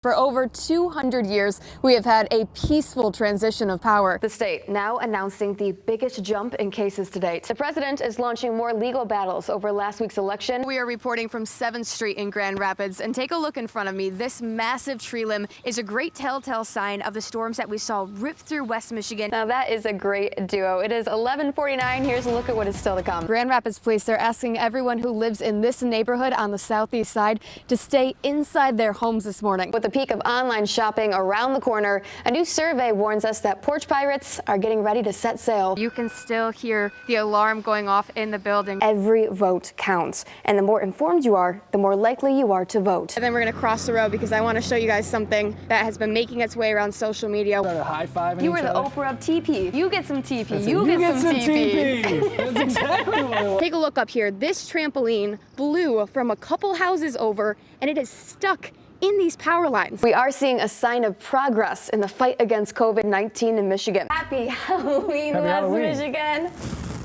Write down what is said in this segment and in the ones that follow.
For over 200 years, we have had a peaceful transition of power. The state now announcing the biggest jump in cases to date. The president is launching more legal battles over last week's election. We are reporting from 7th Street in Grand Rapids, and take a look in front of me. This massive tree limb is a great telltale sign of the storms that we saw rip through West Michigan. Now that is a great duo. It is 11:49. Here's a look at what is still to come. Grand Rapids police are asking everyone who lives in this neighborhood on the southeast side to stay inside their homes this morning. With the peak of online shopping around the corner, a new survey warns us that porch pirates are getting ready to set sail. You can still hear the alarm going off in the building. Every vote counts, and the more informed you are, the more likely you are to vote. And then we're going to cross the road because I want to show you guys something that has been making its way around social media. High-fiving You were the Oprah of TP. You get some TP. You get some TP. That's exactly what I want. Take a look up here. This trampoline blew from a couple houses over, and it is stuck in these power lines. We are seeing a sign of progress in the fight against COVID-19 in Michigan. Happy Halloween, West Michigan.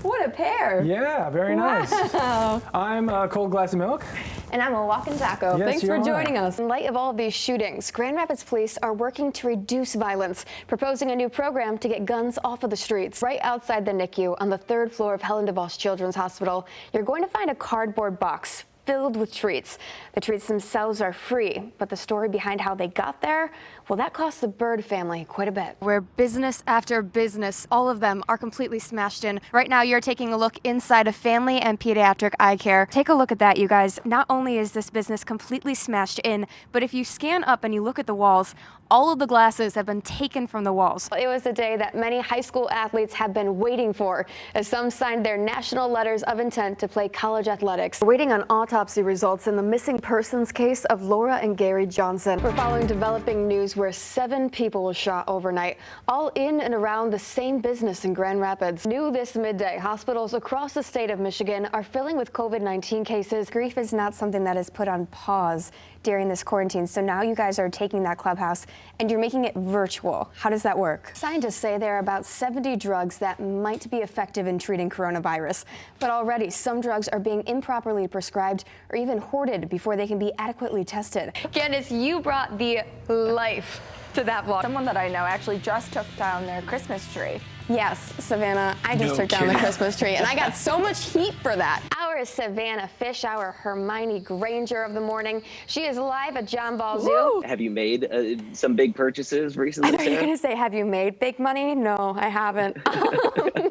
What a pair. Yeah, very nice. Wow. I'm a cold glass of milk. And I'm a walking taco. Yes, Thanks for you joining are. us. In light of all of these shootings, Grand Rapids police are working to reduce violence, proposing a new program to get guns off of the streets. Right outside the NICU on the 3rd floor of Helen DeVos Children's Hospital, you're going to find a cardboard box filled with treats. The treats themselves are free, but the story behind how they got there, well, that cost the Bird family quite a bit. Where business after business, all of them are completely smashed in. Right now, you're taking a look inside of Family and Pediatric Eye Care. Take a look at that, you guys. Not only is this business completely smashed in, but if you scan up and you look at the walls, all of the glasses have been taken from the walls. It was a day that many high school athletes have been waiting for, as some signed their national letters of intent to play college athletics. We're waiting on autopsy results in the missing persons case of Laura and Gary Johnson. We're following developing news where 7 people were shot overnight, all in and around the same business in Grand Rapids. New this midday, hospitals across the state of Michigan are filling with COVID-19 cases. Grief is not something that is put on pause during this quarantine. So now you guys are taking that clubhouse and you're making it virtual. How does that work? Scientists say there are about 70 drugs that might be effective in treating coronavirus. But already some drugs are being improperly prescribed or even hoarded before they can be adequately tested. Candace, you brought the life to that vlog. Someone that I know actually just took down their Christmas tree. Yes, Savannah, I just took down the Christmas tree, and I got so much heat for that. Our Savannah Fish, our Hermione Granger of the morning. She is live at John Ball Zoo. Have you made some big purchases recently, I thought you were Sarah? going to say, have you made big money? No, I haven't.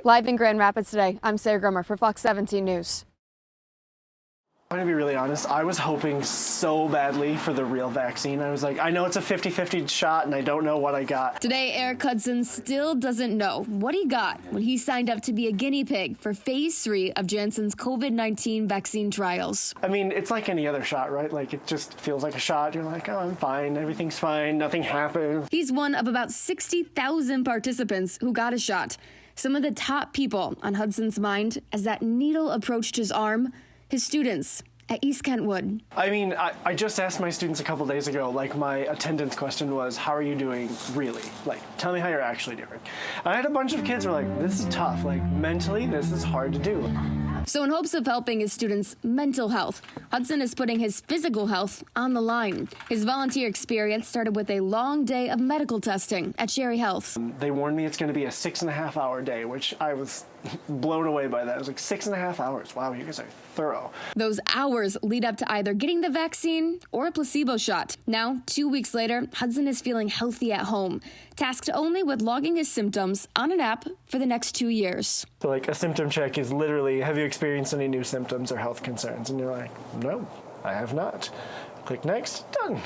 Live in Grand Rapids today, I'm Sarah Grummer for Fox 17 News. I'm gonna be really honest, I was hoping so badly for the real vaccine. I was like, I know it's a 50-50 shot and I don't know what I got. Today, Eric Hudson still doesn't know what he got when he signed up to be a guinea pig for phase 3 of Janssen's COVID-19 vaccine trials. I mean, it's like any other shot, right? Like, it just feels like a shot. You're like, oh, I'm fine, everything's fine, nothing happened. He's one of about 60,000 participants who got a shot. Some of the top people on Hudson's mind as that needle approached his arm, his students at East Kentwood. I mean, I just asked my students a couple days ago, like, my attendance question was, how are you doing really? Like, tell me how you're actually doing. And I had a bunch of kids who were like, this is tough. Like, mentally, this is hard to do. So in hopes of helping his students' mental health, Hudson is putting his physical health on the line. His volunteer experience started with a long day of medical testing at Sherry Health. They warned me it's going to be a 6.5-hour day, which I was blown away by that. I was like, 6.5 hours. Wow, you guys are thorough. Those hours lead up to either getting the vaccine or a placebo shot. Now, 2 weeks later, Hudson is feeling healthy at home, tasked only with logging his symptoms on an app for the next 2 years. So, like, a symptom check is literally, have you experienced any new symptoms or health concerns? And you're like, no, I have not. Click next, done.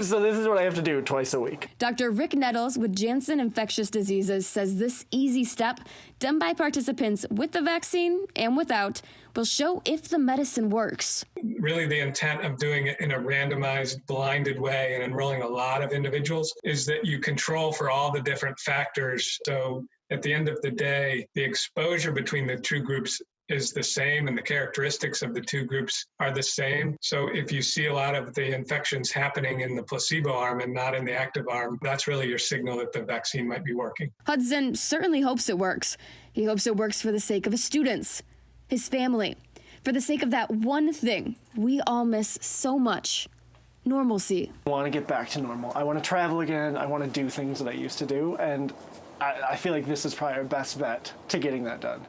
So this is what I have to do twice a week. Dr. Rick Nettles with Janssen Infectious Diseases says this easy step, done by participants with the vaccine and without, will show if the medicine works. Really, the intent of doing it in a randomized, blinded way and enrolling a lot of individuals is that you control for all the different factors. So at the end of the day, the exposure between the two groups is the same and the characteristics of the two groups are the same. So if you see a lot of the infections happening in the placebo arm and not in the active arm, that's really your signal that the vaccine might be working. Hudson certainly hopes it works. He hopes it works for the sake of his students, his family, for the sake of that one thing we all miss so much, normalcy. I want to get back to normal. I want to travel again. I want to do things that I used to do. And I feel like this is probably our best bet to getting that done.